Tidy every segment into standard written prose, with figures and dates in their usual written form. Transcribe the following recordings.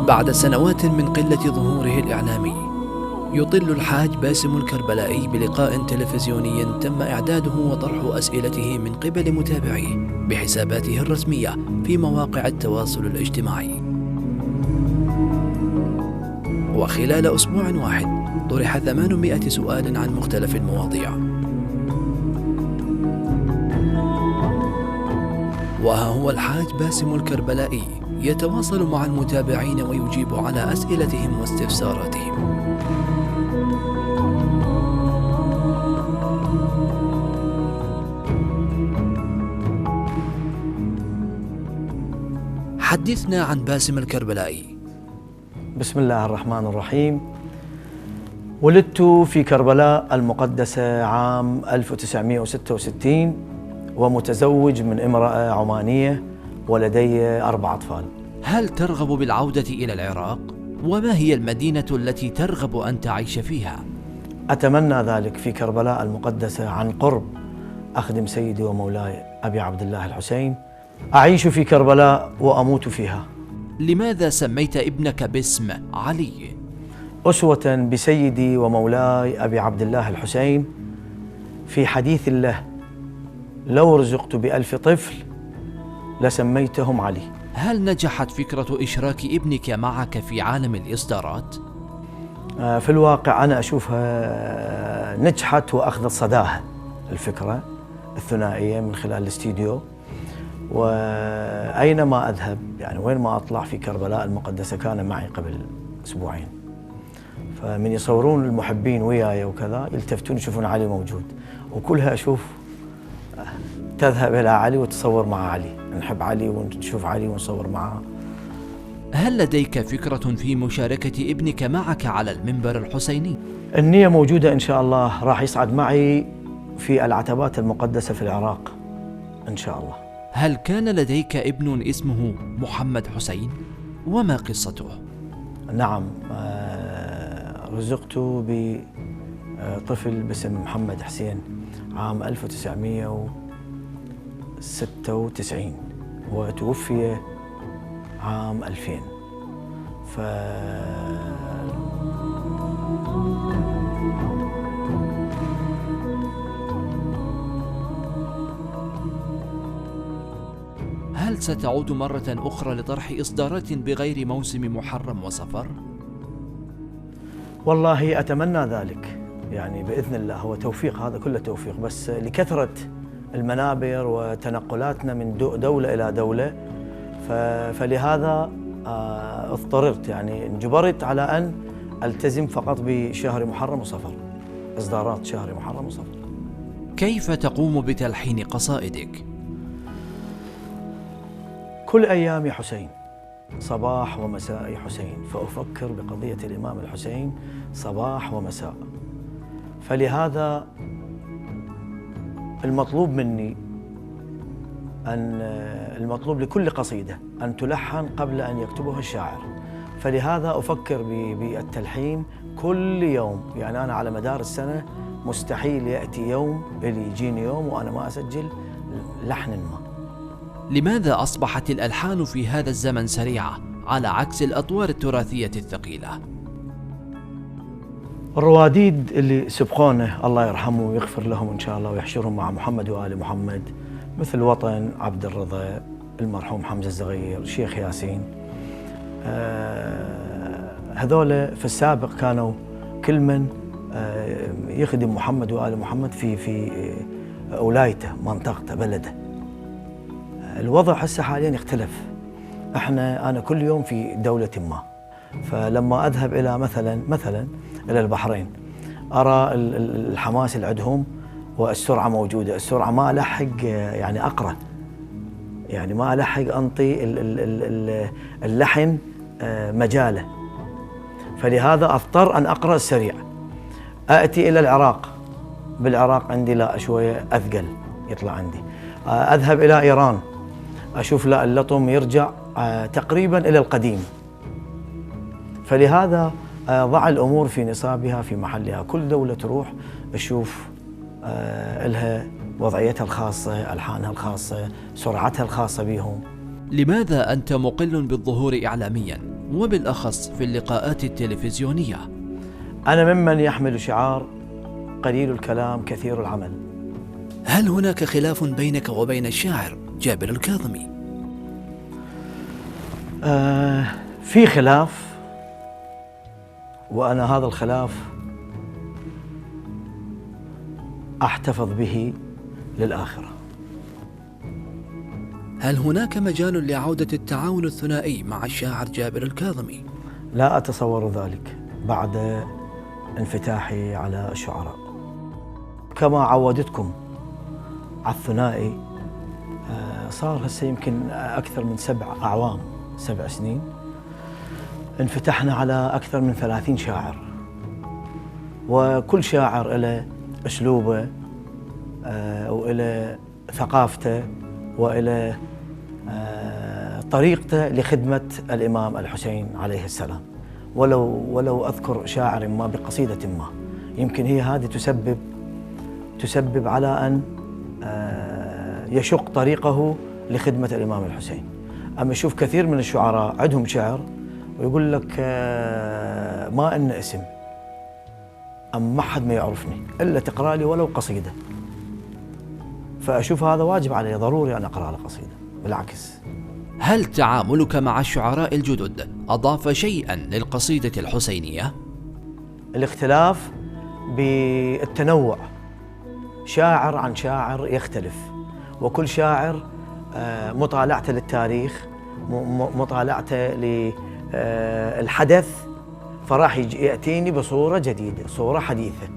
بعد سنوات من قلة ظهوره الإعلامي، يطل الحاج باسم الكربلائي بلقاء تلفزيوني تم إعداده وطرح أسئلته من قبل متابعيه بحساباته الرسمية في مواقع التواصل الاجتماعي. وخلال أسبوع واحد طرح 800 سؤال عن مختلف المواضيع. وها هو الحاج باسم الكربلائي يتواصل مع المتابعين ويجيب على أسئلتهم واستفساراتهم. حدثنا عن باسم الكربلائي. بسم الله الرحمن الرحيم. ولدت في كربلاء المقدسة عام 1966 ومتزوج من امرأة عمانية ولدي 4 أطفال. هل ترغب بالعودة إلى العراق؟ وما هي المدينة التي ترغب أن تعيش فيها؟ أتمنى ذلك في كربلاء المقدسة عن قرب، أخدم سيدي ومولاي أبي عبد الله الحسين. أعيش في كربلاء وأموت فيها. لماذا سميت ابنك باسم علي؟ أسوة بسيدي ومولاي أبي عبد الله الحسين في حديث الله: لو رزقت ب1000 طفل لسميتهم علي. هل نجحت فكرة إشراك ابنك معك في عالم الإصدارات؟ في الواقع أنا أشوفها نجحت وأخذت صداها الفكرة الثنائية من خلال الاستديو. وأينما أذهب، يعني وين ما أطلع في كربلاء المقدسة، كان معي قبل أسبوعين، فمن يصورون المحبين وياي وكذا يلتفتون يشوفون علي موجود، وكلها أشوف تذهب إلى علي وتصور مع علي، نحب علي ونشوف علي ونصور معه. هل لديك فكرة في مشاركة ابنك معك على المنبر الحسيني؟ النية موجودة إن شاء الله، راح يصعد معي في العتبات المقدسة في العراق إن شاء الله. هل كان لديك ابن اسمه محمد حسين؟ وما قصته؟ نعم، رزقت بطفل باسم محمد حسين عام 1996 وتوفي عام 2000. هل ستعود مرة أخرى لطرح إصدارات بغير موسم محرم وصفر؟ والله أتمنى ذلك، يعني بإذن الله، هو توفيق، هذا كله توفيق، بس لكثرة المنابر وتنقلاتنا من دولة إلى دولة، فلهذا اضطررت، يعني انجبرت على أن ألتزم فقط بشهر محرم وصفر، إصدارات شهر محرم وصفر. كيف تقوم بتلحين قصائدك؟ كل أيامي حسين، صباح ومساء حسين، فأفكر بقضية الإمام الحسين صباح ومساء. فلهذا المطلوب مني المطلوب لكل قصيدة أن تلحن قبل أن يكتبها الشاعر، فلهذا أفكر بالتلحين كل يوم. يعني أنا على مدار السنة مستحيل يأتي يوم اللي يجيني يوم وأنا ما أسجل لحن ما. لماذا أصبحت الألحان في هذا الزمن سريعة على عكس الأطوار التراثية الثقيلة؟ الرواديد اللي سبقونا الله يرحمه ويغفر لهم إن شاء الله ويحشرهم مع محمد وآل محمد، مثل وطن، عبد الرضا، المرحوم حمزة الزغير، شيخ ياسين، هذول في السابق كانوا كل من يخدم محمد وآل محمد في ولايته، منطقته، بلده. الوضع هسه حاليا اختلف. انا كل يوم في دولة ما، فلما اذهب الى مثلا الى البحرين ارى الحماس اللي عندهم والسرعة موجودة، السرعة ما الحق يعني اقرا، يعني ما الحق انطي اللحن مجاله، فلهذا اضطر ان اقرا السريع. اتي الى العراق، بالعراق عندي لا شوية اثقل يطلع عندي. اذهب الى ايران أشوف لا اللطم يرجع تقريبا إلى القديم. فلهذا ضع الأمور في نصابها في محلها، كل دولة تروح أشوف لها وضعيتها الخاصة، ألحانها الخاصة، سرعتها الخاصة بهم. لماذا أنت مقل بالظهور إعلاميا وبالأخص في اللقاءات التلفزيونية. أنا ممن يحمل شعار قليل الكلام كثير العمل. هل هناك خلاف بينك وبين الشاعر جابر الكاظمي؟ في خلاف، وأنا هذا الخلاف أحتفظ به للآخرة. هل هناك مجال لعودة التعاون الثنائي مع الشاعر جابر الكاظمي؟ لا أتصور ذلك بعد انفتاحي على الشعراء. كما عودتكم على الثنائي، صار هسه يمكن أكثر من 7 أعوام، 7 سنين، انفتحنا على أكثر من 30 شاعر، وكل شاعر له أسلوبه وإله ثقافته وإله طريقته لخدمة الإمام الحسين عليه السلام. ولو أذكر شاعر ما بقصيدة ما، يمكن هي هذه تسبب على أن يشق طريقه لخدمة الإمام الحسين. أما شوف كثير من الشعراء عندهم شعر ويقول لك ما إن اسم، أم ما حد ما يعرفني إلا تقرأ لي ولو قصيدة. فأشوف هذا واجب علي، ضروري أن أقرأ له قصيدة. بالعكس، هل تعاملك مع الشعراء الجدد أضاف شيئا للقصيدة الحسينية؟ الاختلاف بالتنوع، شاعر عن شاعر يختلف، وكل شاعر مطالعته للتاريخ، مطالعته للحدث، فراح يأتيني بصورة جديدة، صورة حديثة.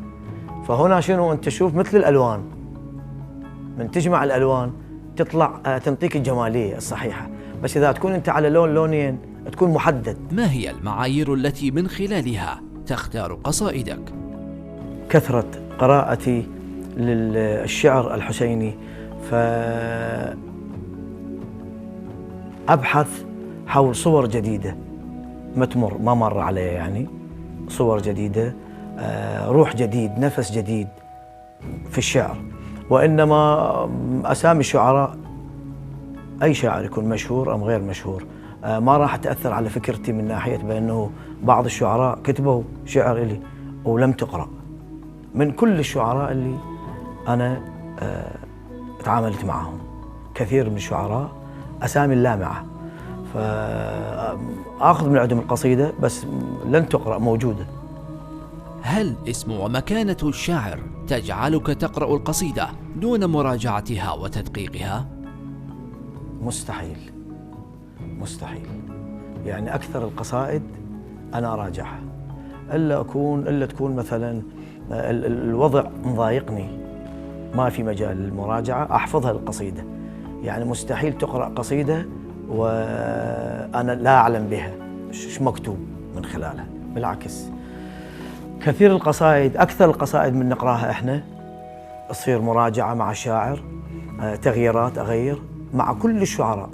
فهنا شنو، أنت تشوف مثل الألوان، من تجمع الألوان تطلع تنطيك الجمالية الصحيحة، بس إذا تكون أنت على لون لونين تكون محدد. ما هي المعايير التي من خلالها تختار قصائدك؟ كثرة قراءتي للشعر الحسيني، فأبحث حول صور جديدة ما مر علي، يعني صور جديدة، روح جديد، نفس جديد في الشعر. وإنما أسامي الشعراء، أي شاعر يكون مشهور أم غير مشهور، ما راح تأثر على فكرتي من ناحية بأنه بعض الشعراء كتبوا شعر إلي ولم تقرأ. من كل الشعراء اللي أنا تعاملت معهم، كثير من الشعراء أسامي لامعة، فأخذ من عندهم القصيدة بس لن تقرأ، موجودة. هل اسم ومكانة الشاعر تجعلك تقرأ القصيدة دون مراجعتها وتدقيقها؟ مستحيل، مستحيل. يعني أكثر القصائد أنا أراجعها، إلا تكون مثلا الوضع مضايقني، ما في مجال للمراجعة، أحفظها القصيدة. يعني مستحيل تقرأ قصيدة وأنا لا أعلم بها إيش مكتوب من خلالها. بالعكس، كثير القصائد، أكثر القصائد من نقراها إحنا تصير مراجعة مع الشاعر، تغييرات أغير مع كل الشعراء،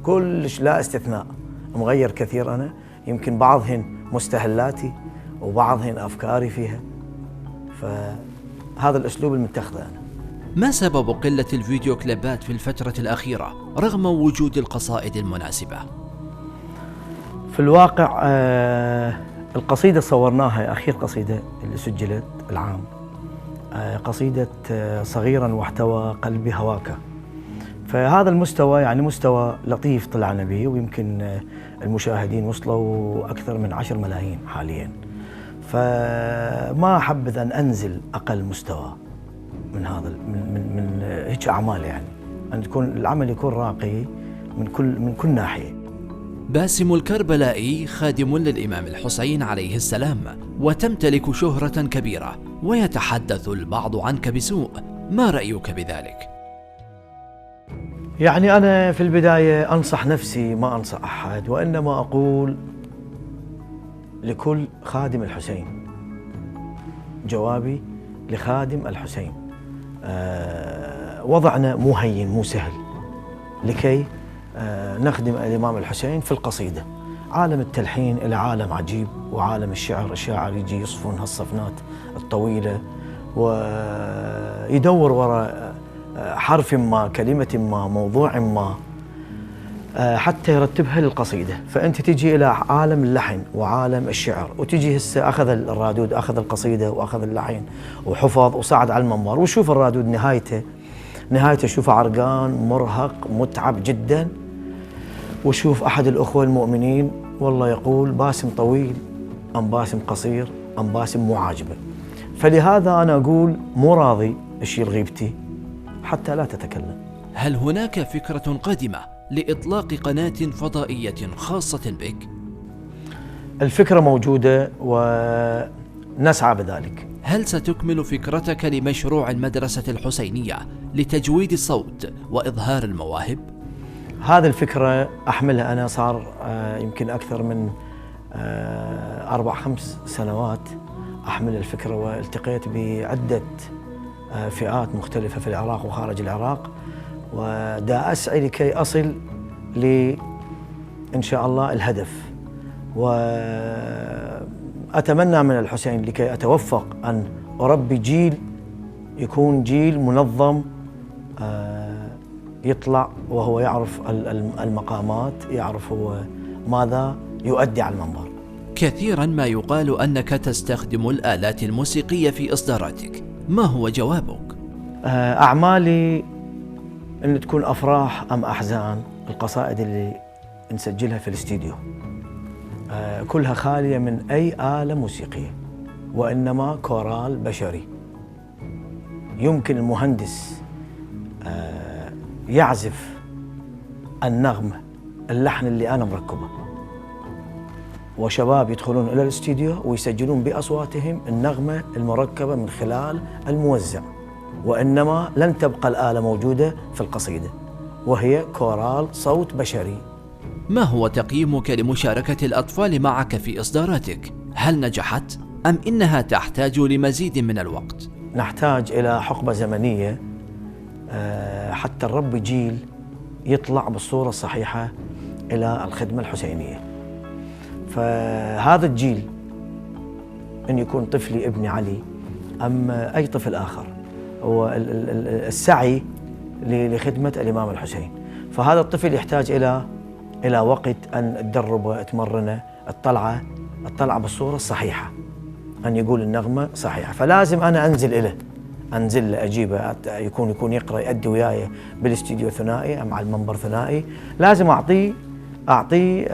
كلش لا استثناء، مغير كثير أنا، يمكن بعضهن مستهلاتي وبعضهن أفكاري فيها، فهذا الأسلوب المتخذه أنا. ما سبب قلة الفيديو كليبات في الفترة الأخيرة رغم وجود القصائد المناسبة؟ في الواقع القصيدة صورناها، أخير قصيدة اللي سجلت العام، قصيدة صغيرا واحتوى قلبي هواك. فهذا المستوى يعني مستوى لطيف طلعنا به، ويمكن المشاهدين وصلوا أكثر من 10 ملايين حاليا. فما أحبذ أن أنزل أقل مستوى من هذا من هيك أعمال، يعني أن تكون العمل يكون راقي من كل ناحية. باسم الكربلائي خادم للإمام الحسين عليه السلام، وتمتلك شهرة كبيرة، ويتحدث البعض عنك بسوء، ما رأيك بذلك؟ يعني أنا في البداية أنصح نفسي، ما أنصح أحد، وإنما أقول لكل خادم الحسين، جوابي لخادم الحسين، وضعنا مو هين مو سهل لكي نخدم الإمام الحسين في القصيدة. عالم التلحين إلى عالم عجيب، وعالم الشاعر يجي يصفون هالصفنات الطويلة ويدور وراء حرف ما، كلمة ما، موضوع ما. حتى يرتبها للقصيدة. فأنت تجي إلى عالم اللحن وعالم الشعر، وتجي هسه أخذ الرادود، أخذ القصيدة وأخذ اللحن وحفظ وصعد على المنبر، وشوف الرادود نهايته شوفه عرقان مرهق متعب جدا. وشوف أحد الأخوة المؤمنين والله يقول باسم طويل أم باسم قصير أم باسم مو عاجبه. فلهذا أنا أقول مو راضي أشيل غيبتي حتى لا تتكلم. هل هناك فكرة قادمة لإطلاق قناة فضائية خاصة بك؟ الفكرة موجودة ونسعى بذلك. هل ستكمل فكرتك لمشروع المدرسة الحسينية لتجويد الصوت وإظهار المواهب؟ هذه الفكرة أحملها أنا صار يمكن أكثر من 4-5 سنوات أحمل الفكرة، والتقيت بعدة فئات مختلفة في العراق وخارج العراق، ودا أسعى لكي أصل إن شاء الله الهدف. وأتمنى من الحسين لكي أتوفق أن أربي جيل يكون جيل منظم، يطلع وهو يعرف المقامات، يعرف هو ماذا يؤدي على المنبر. كثيرا ما يقال أنك تستخدم الآلات الموسيقية في إصداراتك، ما هو جوابك؟ أعمالي أن تكون أفراح أم أحزان، القصائد اللي نسجلها في الاستديو كلها خالية من أي آلة موسيقية، وإنما كورال بشري. يمكن المهندس يعزف النغمة اللحن اللي أنا مركبه، وشباب يدخلون إلى الاستديو ويسجلون بأصواتهم النغمة المركبة من خلال الموزع، وإنما لن تبقى الآلة موجودة في القصيدة، وهي كورال صوت بشري. ما هو تقييمك لمشاركة الأطفال معك في إصداراتك؟ هل نجحت أم إنها تحتاج لمزيد من الوقت؟ نحتاج إلى حقبة زمنية حتى نربي جيل يطلع بالصورة الصحيحة إلى الخدمة الحسينية. فهذا الجيل أن يكون طفلي ابني علي أم أي طفل آخر، هو السعي لخدمة الإمام الحسين. فهذا الطفل يحتاج إلى وقت أن تدربه، تمرنه، الطلعة بالصورة الصحيحة، أن يقول النغمة صحيحة. فلازم أنا أنزل له أجيبه، يكون يقرأ يأدي وياي بالاستديو ثنائي أم على المنبر ثنائي. لازم أعطيه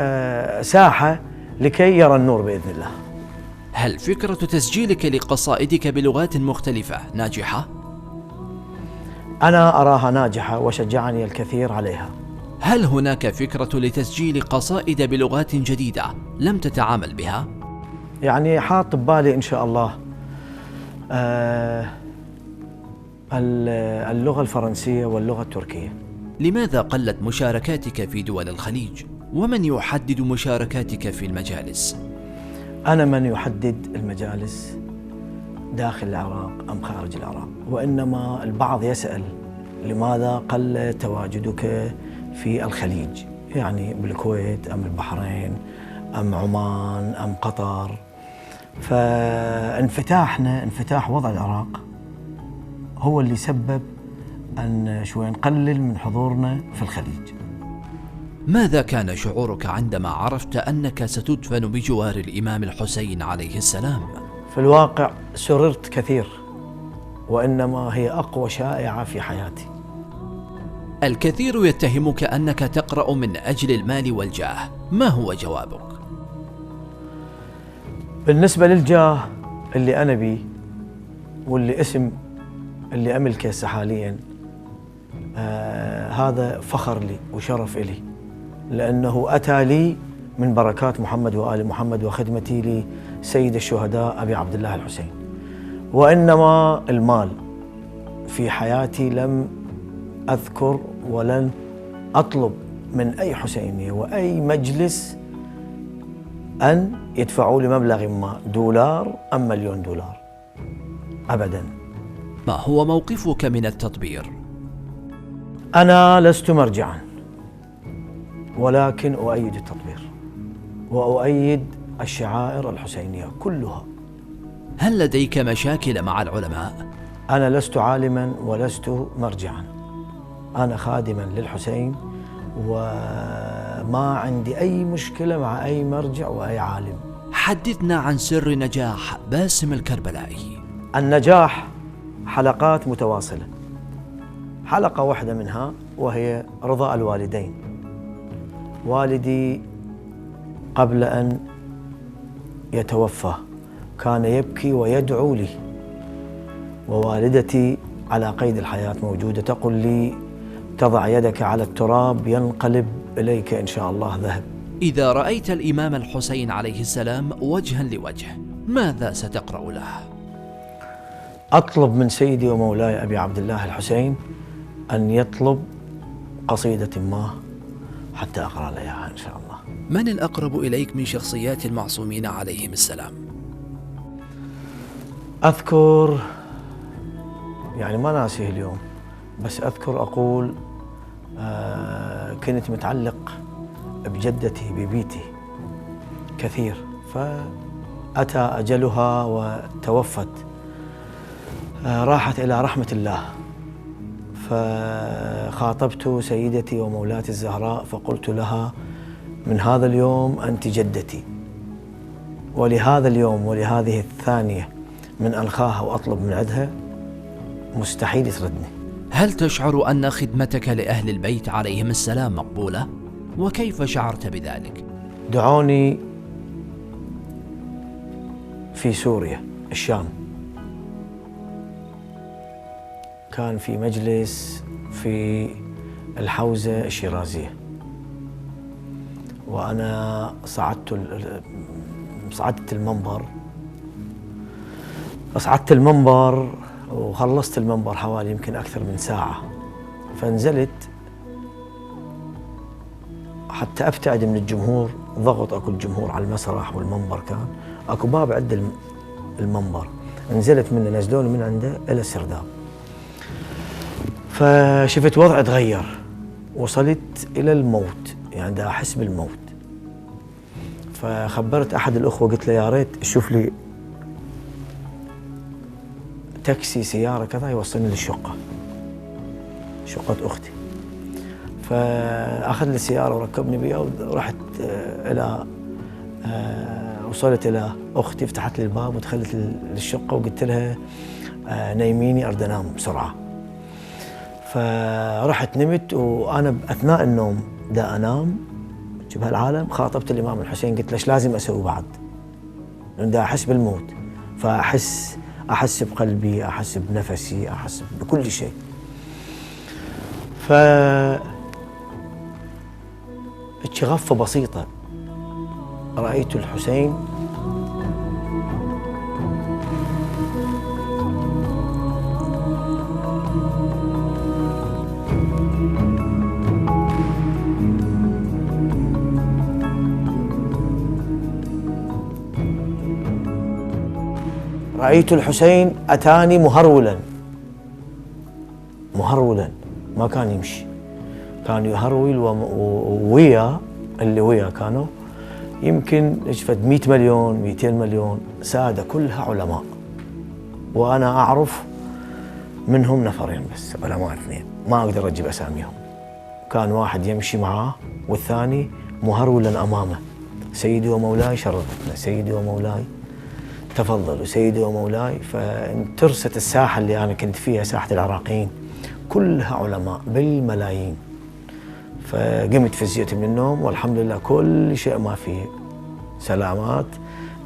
ساحة لكي يرى النور بإذن الله. هل فكرة تسجيلك لقصائدك بلغات مختلفة ناجحة؟ أنا أراها ناجحة وشجعني الكثير عليها. هل هناك فكرة لتسجيل قصائد بلغات جديدة لم تتعامل بها؟ يعني حاط ببالي إن شاء الله اللغة الفرنسية واللغة التركية. لماذا قلت مشاركاتك في دول الخليج؟ ومن يحدد مشاركاتك في المجالس؟ أنا من يحدد المجالس داخل العراق أم خارج العراق، وإنما البعض يسأل لماذا قل تواجدك في الخليج، يعني بالكويت أم البحرين أم عمان أم قطر. انفتاح وضع العراق هو اللي سبب أن شوي نقلل من حضورنا في الخليج. ماذا كان شعورك عندما عرفت أنك ستدفن بجوار الإمام الحسين عليه السلام؟ في الواقع سررت كثير، وإنما هي أقوى شائعة في حياتي. الكثير يتهمك أنك تقرأ من أجل المال والجاه، ما هو جوابك؟ بالنسبة للجاه اللي أنا بيه واللي اسم اللي أملكه هسه حاليا، هذا فخر لي وشرف إلي، لأنه أتى لي من بركات محمد وآل محمد وخدمتي لسيد الشهداء أبي عبد الله الحسين. وإنما المال في حياتي لم أذكر ولن أطلب من أي حسيني وأي مجلس أن يدفعوا لي مبلغ ما، $1 أم $1,000,000 أبداً. ما هو موقفك من التطبير؟ أنا لست مرجعاً، ولكن أؤيد التطبير وأؤيد الشعائر الحسينية كلها. هل لديك مشاكل مع العلماء؟ أنا لست عالماً ولست مرجعاً، أنا خادماً للحسين وما عندي أي مشكلة مع أي مرجع وأي عالم. حدثنا عن سر نجاح باسم الكربلائي. النجاح حلقات متواصلة، حلقة واحدة منها وهي رضا الوالدين. والدي قبل أن يتوفى كان يبكي ويدعو لي، ووالدتي على قيد الحياة موجودة تقول لي: تضع يدك على التراب ينقلب إليك إن شاء الله ذهب. إذا رأيت الإمام الحسين عليه السلام وجها لوجه ماذا ستقرأ له؟ أطلب من سيدي ومولاي أبي عبد الله الحسين أن يطلب قصيدة ما حتى أقرأ له إياها إن شاء الله. من الأقرب إليك من شخصيات المعصومين عليهم السلام؟ أذكر، يعني ما ناسيه اليوم، بس أذكر أقول كنت متعلق بجدتي ببيتي كثير، فأتى أجلها وتوفت، راحت إلى رحمة الله. فخاطبت سيدتي ومولاتي الزهراء فقلت لها: من هذا اليوم أنت جدتي، ولهذا اليوم ولهذه الثانية من ألقاها وأطلب من عندها مستحيل تردني. هل تشعر أن خدمتك لأهل البيت عليهم السلام مقبولة؟ وكيف شعرت بذلك؟ دعوني في سوريا الشام، كان في مجلس في الحوزة الشيرازية، وأنا صعدت المنبر وخلصت المنبر حوالي يمكن أكثر من ساعة، فنزلت حتى أبتعد من الجمهور. ضغط أكو الجمهور على المسرح والمنبر، كان أكو باب عند المنبر، نزلت منه، نزلوني من عنده إلى السرداب. فشفت وضع تغير، وصلت إلى الموت، يعني دا أحس بالموت. فخبرت أحد الأخوة قلت له: يا ريت شوف لي تاكسي سيارة كذا يوصلني للشقة، شقة أختي. فأخذ لي السيارة وركبني بها ورحت وصلت إلى أختي، فتحت لي الباب ودخلت للشقة وقلت لها: نيميني أريد أنام بسرعة. فرحت نمت، وأنا أثناء النوم دا أنام شبه العالم. خاطبت الإمام الحسين قلت له: إيش لازم أسوي بعد؟ لأن دا أحس بالموت، فأحس بقلبي، أحس بنفسي، أحس بكل شيء. غفة بسيطة رأيت الحسين أتاني مهرولا، ما كان يمشي، كان يهرول، ويا اللي ويا كانوا يمكن شفت 100 مليون 200 مليون سادة كلها علماء، وأنا أعرف منهم نفرين بس ولا ما اثنين، ما أقدر أجيب أساميهم. كان واحد يمشي معاه والثاني مهرولا أمامه: سيدي ومولاي شرفتنا، سيدي ومولاي تفضلوا، سيدي ومولاي. فانترست الساحة اللي أنا كنت فيها، ساحة العراقيين، كلها علماء بالملايين. فقمت فزيت من النوم والحمد لله كل شيء ما فيه سلامات.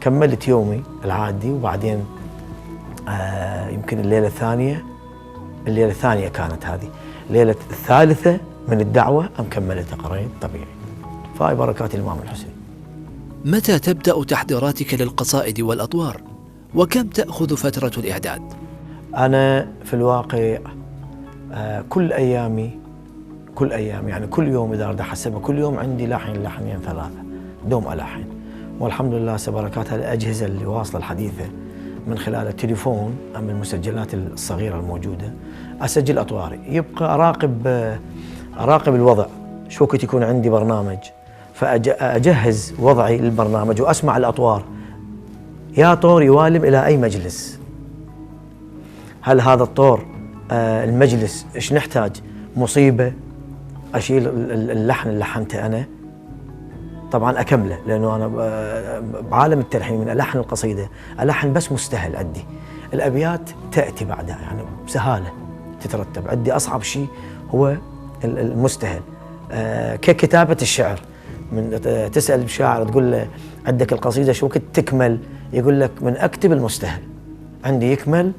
كملت يومي العادي، وبعدين يمكن الليلة الثانية كانت هذه، الليلة الثالثة من الدعوة أم كملت قريت طبيعي. فهاي بركات الإمام الحسين. متى تبدأ تحضيراتك للقصائد والأطوار؟ وكم تأخذ فترة الإعداد؟ أنا في الواقع كل أيامي يعني كل يوم إذا أريد أحسبها، كل يوم عندي لحنين 3 دوم ألحن، والحمد لله بركات الأجهزة اللي واصلة الحديثة من خلال التليفون أم المسجلات الصغيرة الموجودة أسجل أطواري. يبقى أراقب الوضع، شو وقت يكون عندي برنامج فأجهز وضعي للبرنامج وأسمع الأطوار، يا طور يوالم إلى أي مجلس، هل هذا الطور المجلس إيش نحتاج، مصيبة أشيل اللحن اللي لحنته أنا، طبعا أكمله، لأنه أنا بعالم التلحين من ألحن القصيدة ألحن بس مستهل، عندي الأبيات تأتي بعدها يعني بسهالة تترتب. عندي أصعب شيء هو المستهل، ككتابة الشعر. من تسأل بشاعر تقول له عندك القصيدة شو وقت تكمل، يقول لك من أكتب المستهل، عندي يكمل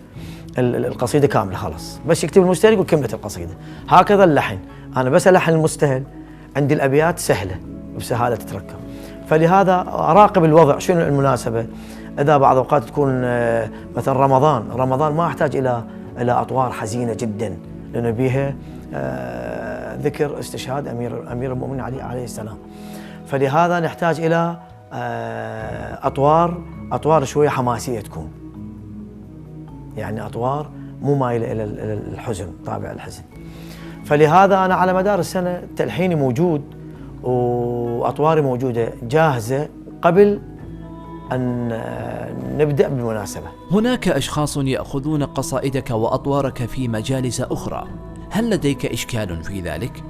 القصيدة كاملة خلاص، بس يكتب المستهل يقول كملت القصيدة. هكذا اللحن، أنا بس ألحن المستهل، عندي الأبيات سهلة بسهالة تتركب. فلهذا أراقب الوضع شنو المناسبة. إذا بعض الأوقات تكون مثلا رمضان ما أحتاج إلى أطوار حزينة جدا، لأن بيها ذكر استشهاد أمير المؤمنين عليه السلام، فلهذا نحتاج إلى أطوار شوية حماسية تكون، يعني أطوار مو مايلة إلى الحزن، طابع الحزن. فلهذا أنا على مدار السنة تلحيني موجود وأطواري موجودة جاهزة قبل أن نبدأ بالمناسبة. هناك أشخاص يأخذون قصائدك وأطوارك في مجالس أخرى، هل لديك إشكال في ذلك؟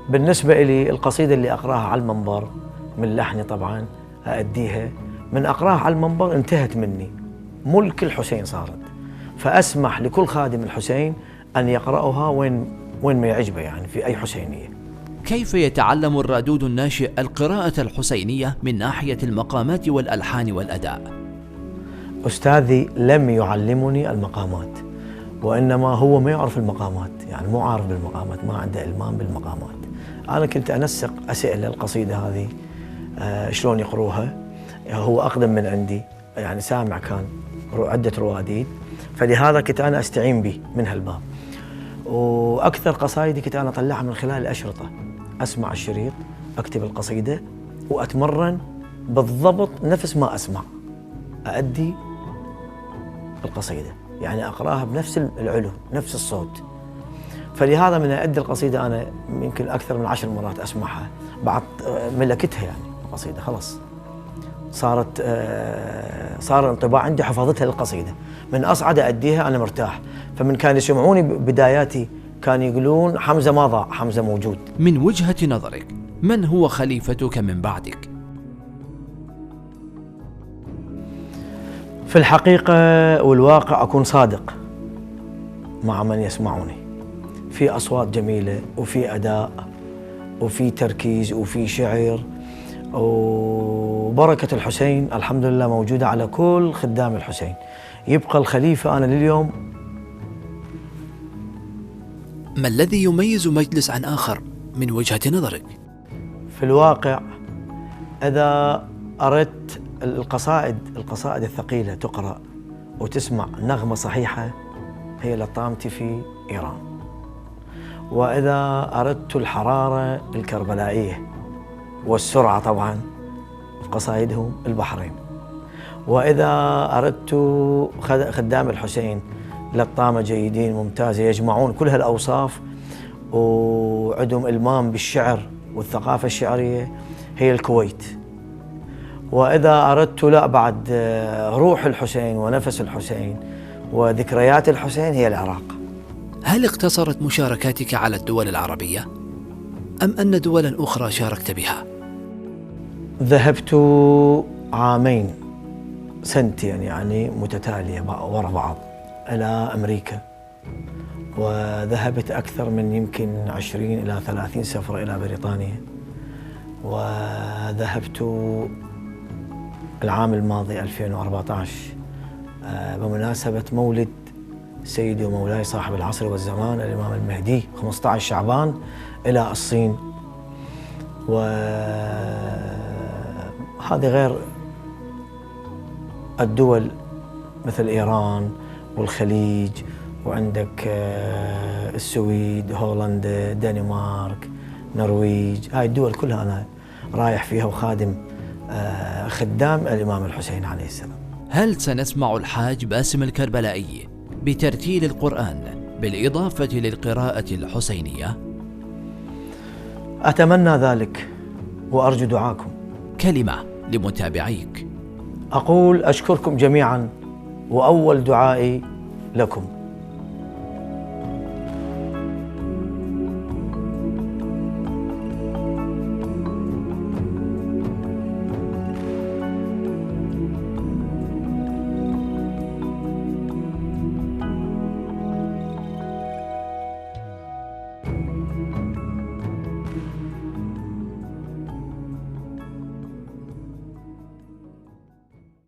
بالنسبة لي القصيدة اللي أقراها على المنبر من لحني طبعا أأديها، من أقراها على المنبر انتهت مني، ملك الحسين صارت، فأسمح لكل خادم الحسين أن يقرأها وين ما يعجبه، يعني في أي حسينية. كيف يتعلم الرادود الناشئ القراءة الحسينية من ناحية المقامات والألحان والأداء؟ أستاذي لم يعلمني المقامات، وإنما هو ما يعرف المقامات، يعني مو عارف بالمقامات، ما عنده إلمام بالمقامات. أنا كنت أنسق أسئلة القصيدة هذه شلون يقروها، هو أقدم من عندي، يعني سامع كان عدة رواديد، فلهذا كنت أنا أستعين به من هالباب. وأكثر قصايدي كنت أنا أطلعها من خلال الأشرطة، أسمع الشريط، أكتب القصيدة وأتمرن بالضبط نفس ما أسمع أؤدي القصيدة، يعني أقراها بنفس العلو نفس الصوت. فلهذا من أؤدي القصيدة أنا يمكن أكثر من 10 مرات أسمعها، بعد ملكتها يعني القصيدة خلاص صار انطباع عندي، حفظتها للقصيدة، من أصعد أؤديها أنا مرتاح. فمن كان يسمعوني بداياتي كانوا يقولون حمزة ما ضاع، حمزة موجود. من وجهة نظرك من هو خليفتك من بعدك؟ في الحقيقة والواقع أكون صادق مع من يسمعوني، في أصوات جميلة وفي أداء وفي تركيز وفي شعر، وبركة الحسين الحمد لله موجودة على كل خدام الحسين. يبقى الخليفة أنا لليوم. ما الذي يميز مجلس عن آخر من وجهة نظرك؟ في الواقع إذا أردت القصائد الثقيلة تقرأ وتسمع نغمة صحيحة، هي لطامتي في إيران. وإذا أردت الحرارة الكربلائية والسرعة طبعا في قصائدهم البحرين. وإذا أردت خدام الحسين لطامة جيدين ممتازة يجمعون كل هالأوصاف وعندهم إلمام بالشعر والثقافة الشعرية، هي الكويت. وإذا أردت لا بعد روح الحسين ونفس الحسين وذكريات الحسين، هي العراق. هل اقتصرت مشاركاتك على الدول العربية أم أن دولا أخرى شاركت بها؟ ذهبت عامين سنتين يعني متتالية وراء بعض إلى أمريكا، وذهبت أكثر من يمكن 20 إلى 30 سفرة إلى بريطانيا. وذهبت العام الماضي 2014 بمناسبة مولد سيدي ومولاي صاحب العصر والزمان الإمام المهدي 15 شعبان إلى الصين. وهذه غير الدول مثل إيران والخليج، وعندك السويد، هولندا، دنمارك، نرويج. هاي الدول كلها أنا رايح فيها وخادم خدام الإمام الحسين عليه السلام. هل سنسمع الحاج باسم الكربلائي بترتيل القرآن بالإضافة للقراءة الحسينية؟ أتمنى ذلك وأرجو دعاكم. كلمة لمتابعيك. أقول أشكركم جميعا، وأول دعائي لكم.